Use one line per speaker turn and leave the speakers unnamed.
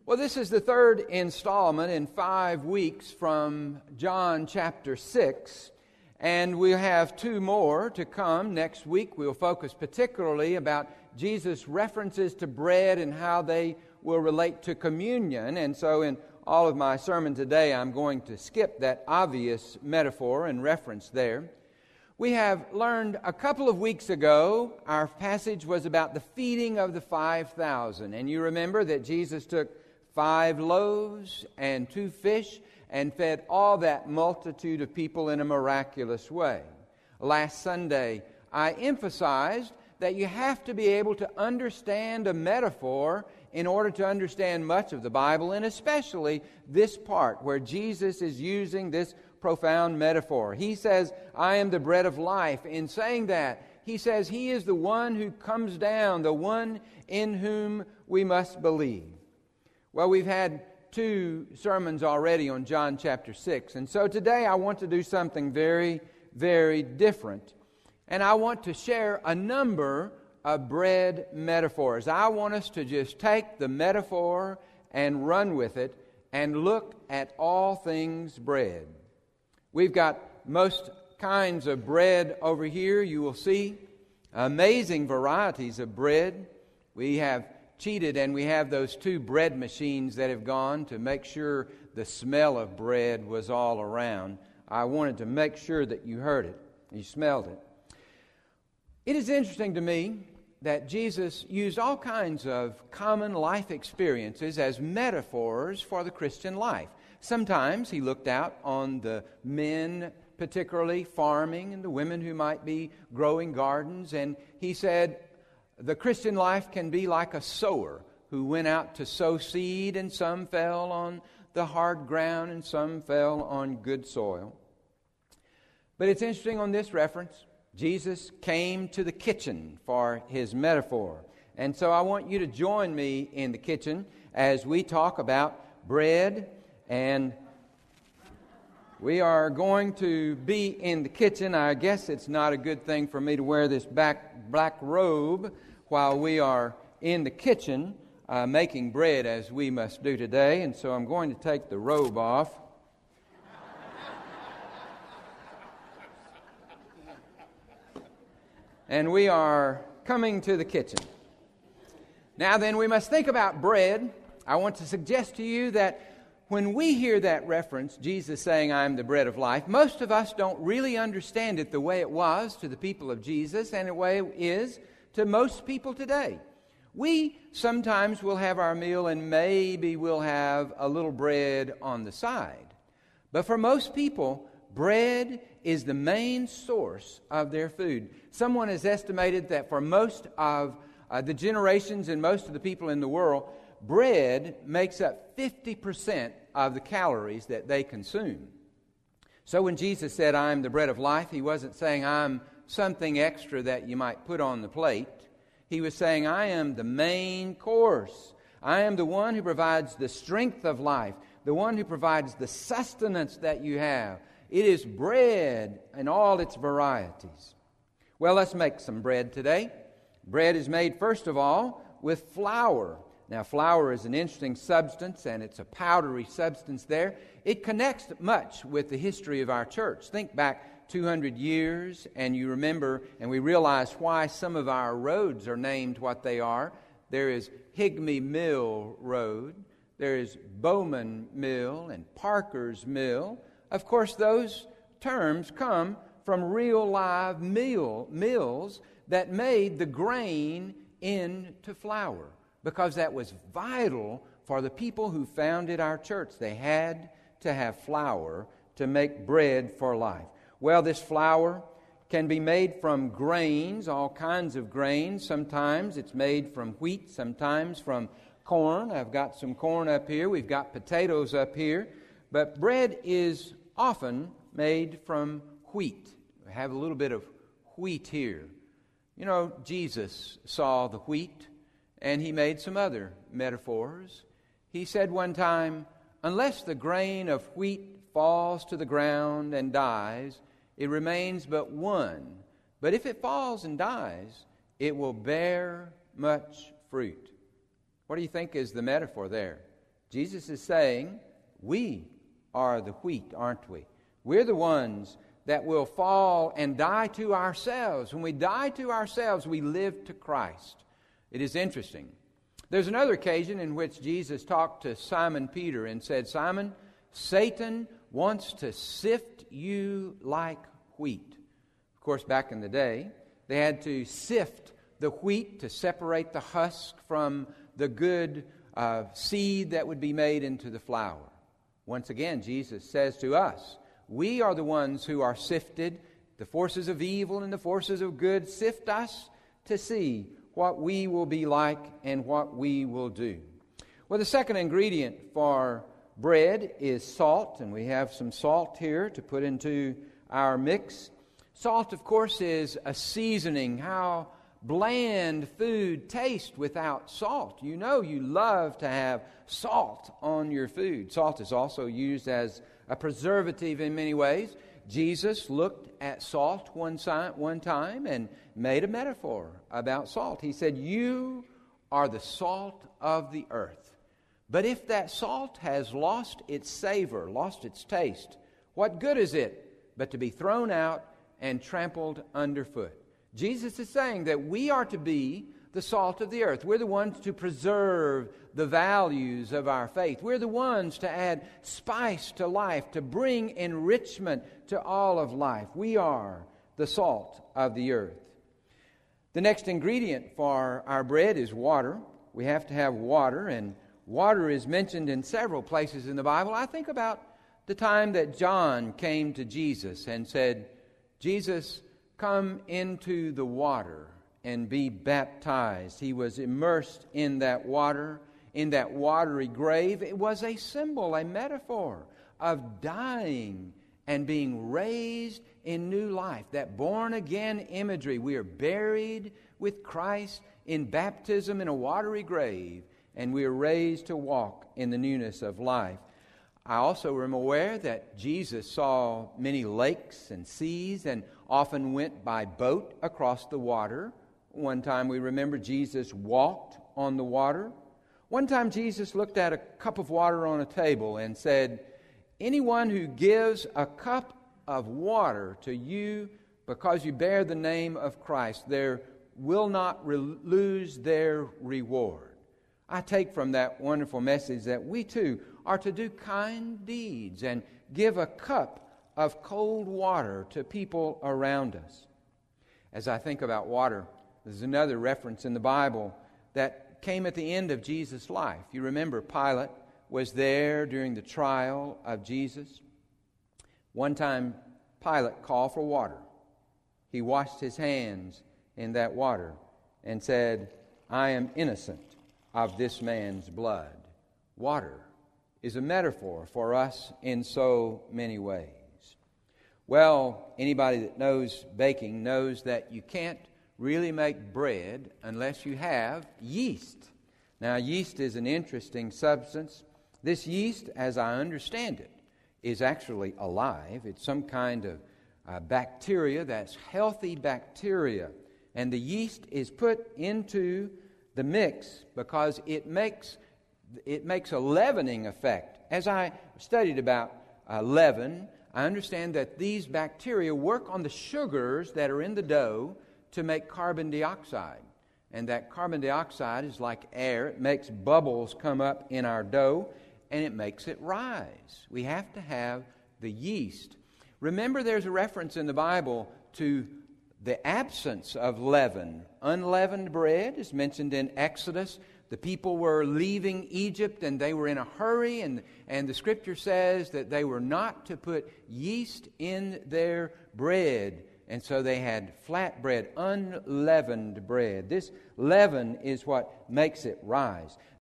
Well, this is the third installment in 5 weeks from John chapter 6, and we'll have 2 more to come next week. We'll focus particularly about Jesus' references to bread and how they will relate to communion. And so in all of my sermon today, I'm going to skip that obvious metaphor and reference there. We have learned a couple of weeks ago, our passage was about the feeding of the 5,000. And you remember that Jesus took 5 loaves and 2 fish and fed all that multitude of people in a miraculous way. Last Sunday, I emphasized that you have to be able to understand a metaphor in order to understand much of the Bible, and especially this part where Jesus is using this profound metaphor. He says, I am the bread of life. In saying that, he says he is the one who comes down, the one in whom we must believe. Well, we've had 2 sermons already on John chapter 6, and so today I want to do something very, very different. And I want to share a number of bread metaphors. I want us to just take the metaphor and run with it and look at all things bread. We've got most kinds of bread over here. You will see amazing varieties of bread. We have cheated, and we have those 2 bread machines that have gone to make sure the smell of bread was all around. I wanted to make sure that you heard it, you smelled it. It is interesting to me that Jesus used all kinds of common life experiences as metaphors for the Christian life. Sometimes he looked out on the men, particularly farming, and the women who might be growing gardens, and he said, the Christian life can be like a sower who went out to sow seed, and some fell on the hard ground and some fell on good soil. But it's interesting on this reference, Jesus came to the kitchen for his metaphor. And so I want you to join me in the kitchen as we talk about bread. And we are going to be in the kitchen. I guess it's not a good thing for me to wear this black robe while we are in the kitchen making bread, as we must do today. And so I'm going to take the robe off. And we are coming to the kitchen. Now then, we must think about bread. I want to suggest to you that when we hear that reference, Jesus saying, I am the bread of life, most of us don't really understand it the way it was to the people of Jesus and the way it is to most people today. We sometimes will have our meal and maybe we'll have a little bread on the side. But for most people, bread is the main source of their food. Someone has estimated that for most of the generations and most of the people in the world, bread makes up 50% of the calories that they consume. So when Jesus said, I am the bread of life, he wasn't saying, I'm something extra that you might put on the plate. He was saying, I am the main course. I am the one who provides the strength of life, the one who provides the sustenance that you have. It is bread in all its varieties. Well, let's make some bread today. Bread is made, first of all, with flour. Now, flour is an interesting substance, and it's a powdery substance there. It connects much with the history of our church. Think back 200 years, and you remember, and we realize why some of our roads are named what they are. There is Higme Mill Road. There is Bowman Mill and Parker's Mill. Of course, those terms come from real live mills that made the grain into flour, because that was vital for the people who founded our church. They had to have flour to make bread for life. Well, this flour can be made from grains, all kinds of grains. Sometimes it's made from wheat, sometimes from corn. I've got some corn up here. We've got potatoes up here. But bread is often made from wheat. We have a little bit of wheat here. You know, Jesus saw the wheat, and he made some other metaphors. He said one time, unless the grain of wheat falls to the ground and dies, it remains but one. But if it falls and dies, it will bear much fruit. What do you think is the metaphor there? Jesus is saying, we are the wheat, aren't we? We're the ones that will fall and die to ourselves. When we die to ourselves, we live to Christ. It is interesting. There's another occasion in which Jesus talked to Simon Peter and said, Simon, Satan wants to sift you like wheat. Of course, back in the day, they had to sift the wheat to separate the husk from the good seed that would be made into the flour. Once again, Jesus says to us, we are the ones who are sifted. The forces of evil and the forces of good sift us to see what we will be like and what we will do. Well, the second ingredient for bread is salt, and we have some salt here to put into our mix. Salt, of course, is a seasoning. How bland food tastes without salt. You know you love to have salt on your food. Salt is also used as a preservative in many ways. Jesus looked at salt one time and made a metaphor about salt. He said, you are the salt of the earth. But if that salt has lost its savor, lost its taste, what good is it but to be thrown out and trampled underfoot? Jesus is saying that we are to be the salt of the earth. We're the ones to preserve the values of our faith. We're the ones to add spice to life, to bring enrichment to all of life. We are the salt of the earth. The next ingredient for our bread is water. We have to have water, and water is mentioned in several places in the Bible. I think about the time that John came to Jesus and said, Jesus, come into the water and be baptized. He was immersed in that water, in that watery grave. It was a symbol, a metaphor of dying and being raised in new life. That born-again imagery. We are buried with Christ in baptism in a watery grave, and we are raised to walk in the newness of life. I also am aware that Jesus saw many lakes and seas and often went by boat across the water. One time we remember Jesus walked on the water. One time Jesus looked at a cup of water on a table and said, anyone who gives a cup of water to you because you bear the name of Christ, there will not lose their reward. I take from that wonderful message that we too are to do kind deeds and give a cup of cold water to people around us. As I think about water, there's another reference in the Bible that came at the end of Jesus' life. You remember Pilate was there during the trial of Jesus. One time Pilate called for water. He washed his hands in that water and said, I am innocent of this man's blood. Water is a metaphor for us in so many ways. Well, anybody that knows baking knows that you can't really make bread unless you have yeast. Now, yeast is an interesting substance. This yeast, as I understand it, is actually alive. It's some kind of bacteria that's healthy bacteria. And the yeast is put into the mix because it makes a leavening effect. As I studied about leaven, I understand that these bacteria work on the sugars that are in the dough to make carbon dioxide. And that carbon dioxide is like air. It makes bubbles come up in our dough, and it makes it rise. We have to have the yeast. Remember, there's a reference in the Bible to the absence of leaven. Unleavened bread is mentioned in Exodus. The people were leaving Egypt and they were in a hurry, and the Scripture says that they were not to put yeast in their bread. And so they had flat bread, unleavened bread. This leaven is what makes it rise.